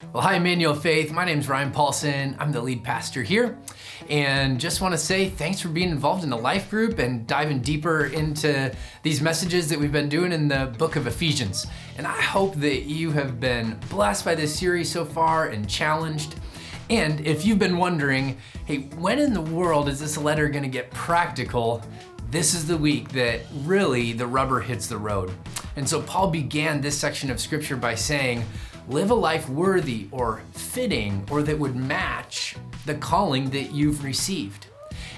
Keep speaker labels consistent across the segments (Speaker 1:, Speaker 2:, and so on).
Speaker 1: Well, hi, Emmanuel Faith. My name's Ryan Paulson. I'm the lead pastor here. And just want to say thanks for being involved in the life group and diving deeper into these messages that we've been doing in the book of Ephesians. And I hope that you have been blessed by this series so far and challenged. And if you've been wondering, hey, when in the world is this letter going to get practical? This is the week that really the rubber hits the road. And so Paul began this section of scripture by saying, live a life worthy or fitting or that would match the calling that you've received.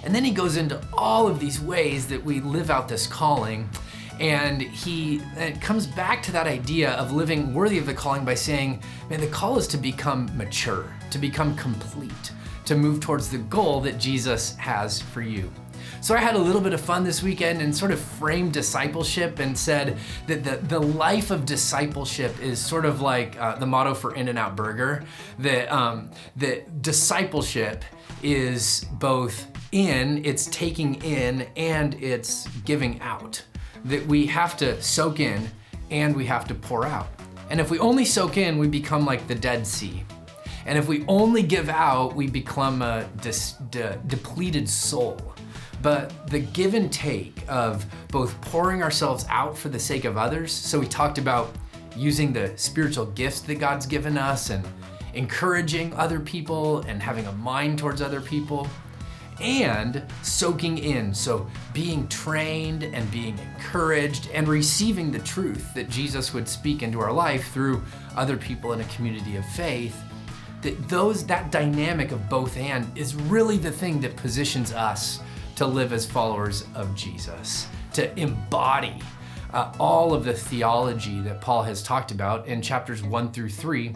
Speaker 1: And then he goes into all of these ways that we live out this calling. And it comes back to that idea of living worthy of the calling by saying, man, the call is to become mature, to become complete, to move towards the goal that Jesus has for you. So I had a little bit of fun this weekend and sort of framed discipleship and said that the life of discipleship is sort of like the motto for In-N-Out Burger, that discipleship is both it's taking in and it's giving out. That we have to soak in and we have to pour out. And if we only soak in, we become like the Dead Sea. And if we only give out, we become a depleted soul. But the give and take of both pouring ourselves out for the sake of others, so we talked about using the spiritual gifts that God's given us and encouraging other people and having a mind towards other people, and soaking in, so being trained and being encouraged and receiving the truth that Jesus would speak into our life through other people in a community of faith. That dynamic of both and is really the thing that positions us to live as followers of Jesus, to embody all of the theology that Paul has talked about in chapters 1 through 3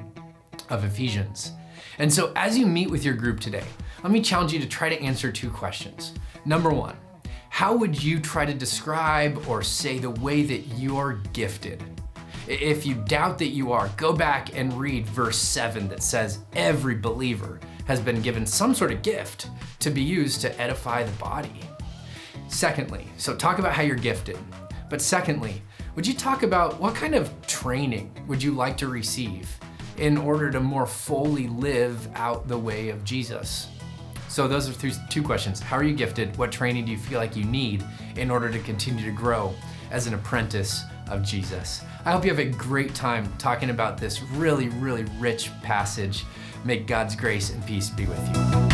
Speaker 1: of Ephesians. And so as you meet with your group today, let me challenge you to try to answer two questions. Number one, how would you try to describe or say the way that you're gifted? If you doubt that you are, go back and read verse 7 that says every believer has been given some sort of gift to be used to edify the body. Secondly, so talk about how you're gifted. But secondly, would you talk about what kind of training would you like to receive in order to more fully live out the way of Jesus? So those are two questions. How are you gifted? What training do you feel like you need in order to continue to grow as an apprentice of Jesus? I hope you have a great time talking about this really, really rich passage. May God's grace and peace be with you.